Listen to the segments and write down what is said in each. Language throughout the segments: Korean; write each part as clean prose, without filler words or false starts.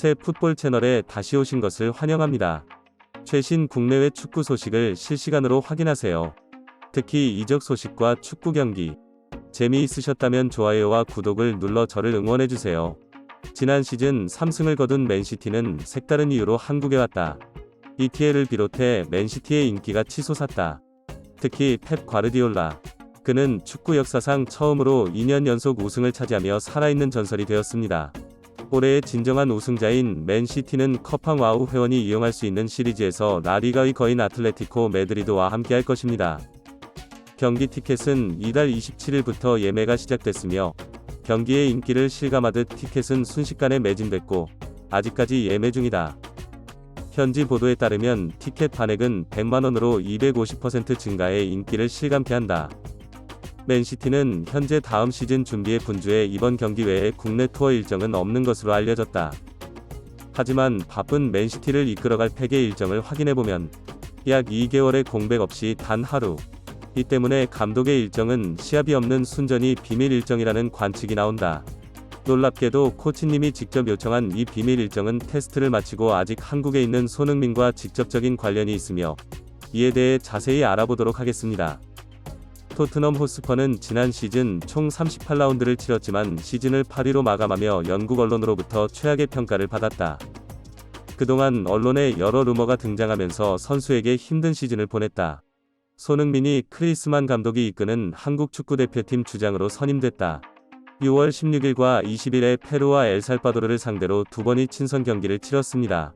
새 풋볼 채널에 다시 오신 것을 환영합니다. 최신 국내외 축구 소식을 실시간으로 확인하세요. 특히 이적 소식과 축구 경기. 재미있으셨다면 좋아요와 구독을 눌러 저를 응원해주세요. 지난 시즌 3승을 거둔 맨시티는 색다른 이유로 한국에 왔다. EPL을 비롯해 맨시티의 인기가 치솟았다. 특히 펩 과르디올라. 그는 축구 역사상 처음으로 2년 연속 우승을 차지하며 살아있는 전설이 되었습니다. 올해의 진정한 우승자인 맨시티는 커팡와우 회원이 이용할 수 있는 시리즈에서 라리가의 거인 아틀레티코 메드리드와 함께할 것입니다. 경기 티켓은 이달 27일부터 예매가 시작됐으며 경기의 인기를 실감하듯 티켓은 순식간에 매진됐고 아직까지 예매 중이다. 현지 보도에 따르면 티켓 반액은 100만원으로 250% 증가해 인기를 실감케 한다. 맨시티는 현재 다음 시즌 준비에 분주해 이번 경기 외에 국내 투어 일정은 없는 것으로 알려졌다. 하지만 바쁜 맨시티를 이끌어갈 팩의 일정을 확인해보면 약 2개월의 공백 없이 단 하루. 이 때문에 감독의 일정은 시합이 없는 순전히 비밀 일정이라는 관측이 나온다. 놀랍게도 코치님이 직접 요청한 이 비밀 일정은 테스트를 마치고 아직 한국에 있는 손흥민과 직접적인 관련이 있으며 이에 대해 자세히 알아보도록 하겠습니다. 토트넘 호스퍼는 지난 시즌 총 38라운드를 치렀지만 시즌을 8위로 마감하며 영국 언론으로부터 최악의 평가를 받았다. 그동안 언론에 여러 루머가 등장하면서 선수에게 힘든 시즌을 보냈다. 손흥민이 크리스만 감독이 이끄는 한국 축구대표팀 주장으로 선임됐다. 6월 16일과 20일에 페루와 엘살바도르를 상대로 두 번의 친선 경기를 치렀습니다.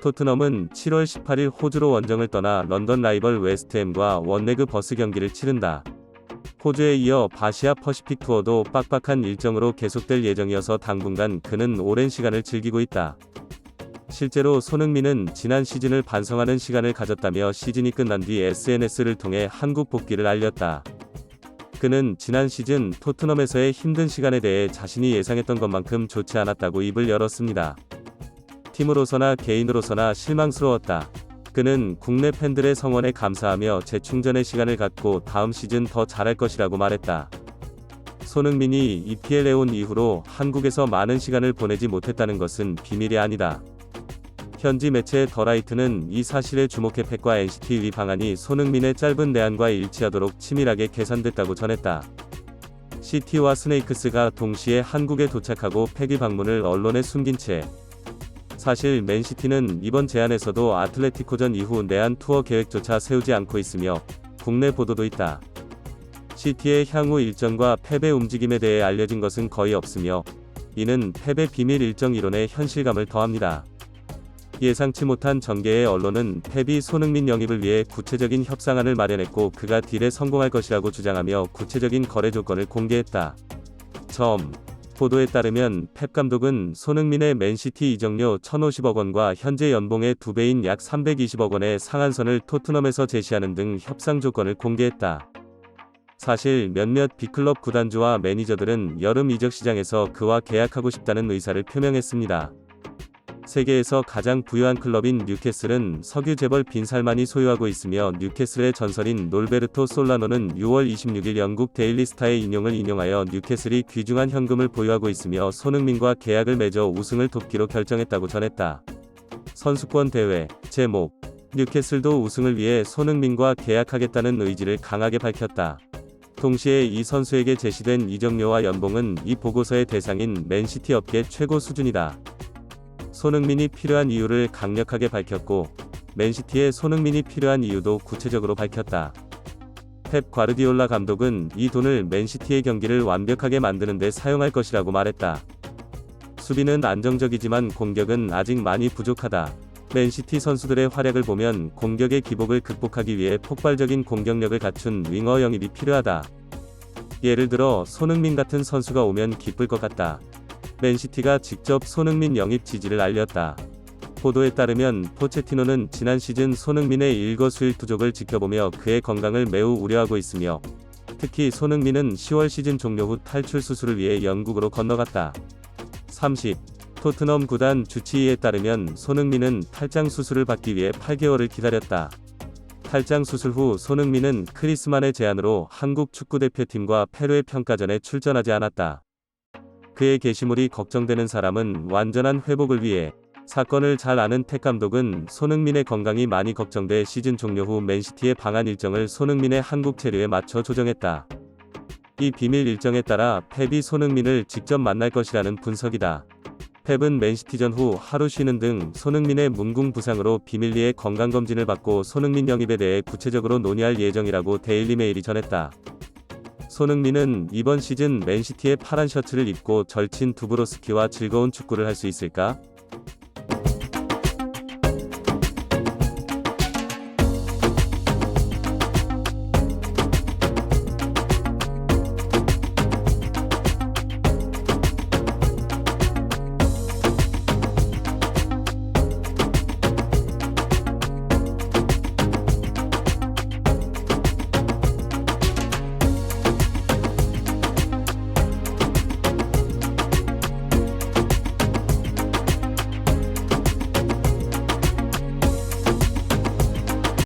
토트넘은 7월 18일 호주로 원정을 떠나 런던 라이벌 웨스트햄과 원레그 버스 경기를 치른다. 호주에 이어 바시아 퍼시픽 투어도 빡빡한 일정으로 계속될 예정이어서 당분간 그는 오랜 시간을 즐기고 있다. 실제로 손흥민은 지난 시즌을 반성하는 시간을 가졌다며 시즌이 끝난 뒤 SNS를 통해 한국 복귀를 알렸다. 그는 지난 시즌 토트넘에서의 힘든 시간에 대해 자신이 예상했던 것만큼 좋지 않았다고 입을 열었습니다. 팀으로서나 개인으로서나 실망스러웠다. 그는 국내 팬들의 성원에 감사하며 재충전의 시간을 갖고 다음 시즌 더 잘할 것이라고 말했다. 손흥민이 EPL에 온 이후로 한국에서 많은 시간을 보내지 못했다는 것은 비밀이 아니다. 현지 매체 더라이트는 이 사실에 주목해 팩과 NCT의 방안이 손흥민의 짧은 내한과 일치하도록 치밀하게 계산됐다고 전했다. 시티와 스네이크스가 동시에 한국에 도착하고 팩의 방문을 언론에 숨긴 채 사실 맨시티는 이번 제안에서도 아틀레티코전 이후 내한 투어 계획조차 세우지 않고 있으며 국내 보도도 있다. 시티의 향후 일정과 펩의 움직임에 대해 알려진 것은 거의 없으며 이는 펩의 비밀 일정 이론에 현실감을 더합니다. 예상치 못한 전개의 언론은 펩이 손흥민 영입을 위해 구체적인 협상안을 마련했고 그가 딜에 성공할 것이라고 주장하며 구체적인 거래 조건을 공개했다. 보도에 따르면 펩 감독은 손흥민의 맨시티 이적료 1,050억 원과 현재 연봉의 2배인 약 320억 원의 상한선을 토트넘에서 제시하는 등 협상 조건을 공개했다. 사실 몇몇 빅클럽 구단주와 매니저들은 여름 이적 시장에서 그와 계약하고 싶다는 의사를 표명했습니다. 세계에서 가장 부유한 클럽인 뉴캐슬은 석유 재벌 빈 살만이 소유하고 있으며 뉴캐슬의 전설인 놀베르토 솔라노는 6월 26일 영국 데일리 스타의 인용을 인용하여 뉴캐슬이 귀중한 현금을 보유하고 있으며 손흥민과 계약을 맺어 우승을 돕기로 결정했다고 전했다. 선수권 대회 제목 뉴캐슬도 우승을 위해 손흥민과 계약하겠다는 의지를 강하게 밝혔다. 동시에 이 선수에게 제시된 이적료와 연봉은 이 보고서의 대상인 맨시티 업계 최고 수준이다. 손흥민이 필요한 이유를 강력하게 밝혔고 맨시티에 손흥민이 필요한 이유도 구체적으로 밝혔다. 펩 과르디올라 감독은 이 돈을 맨시티의 경기를 완벽하게 만드는 데 사용할 것이라고 말했다. 수비는 안정적이지만 공격은 아직 많이 부족하다. 맨시티 선수들의 활약을 보면 공격의 기복을 극복하기 위해 폭발적인 공격력을 갖춘 윙어 영입이 필요하다. 예를 들어 손흥민 같은 선수가 오면 기쁠 것 같다. 맨시티가 직접 손흥민 영입 지지를 알렸다. 보도에 따르면 포체티노는 지난 시즌 손흥민의 일거수일투족을 지켜보며 그의 건강을 매우 우려하고 있으며 특히 손흥민은 10월 시즌 종료 후 탈출 수술을 위해 영국으로 건너갔다. 토트넘 구단 주치의에 따르면 손흥민은 탈장 수술을 받기 위해 8개월을 기다렸다. 탈장 수술 후 손흥민은 크리스만의 제안으로 한국 축구대표팀과 페루의 평가전에 출전하지 않았다. 그의 게시물이 걱정되는 사람은 완전한 회복을 위해 사건을 잘 아는 텍 감독은 손흥민의 건강이 많이 걱정돼 시즌 종료 후 맨시티의 방한 일정을 손흥민의 한국 체류에 맞춰 조정했다. 이 비밀 일정에 따라 펩이 손흥민을 직접 만날 것이라는 분석이다. 펩은 맨시티전 후 하루 쉬는 등 손흥민의 문궁 부상으로 비밀리에 건강검진을 받고 손흥민 영입에 대해 구체적으로 논의할 예정이라고 데일리메일이 전했다. 손흥민은 이번 시즌 맨시티의 파란 셔츠를 입고 절친 두브로스키와 즐거운 축구를 할 수 있을까?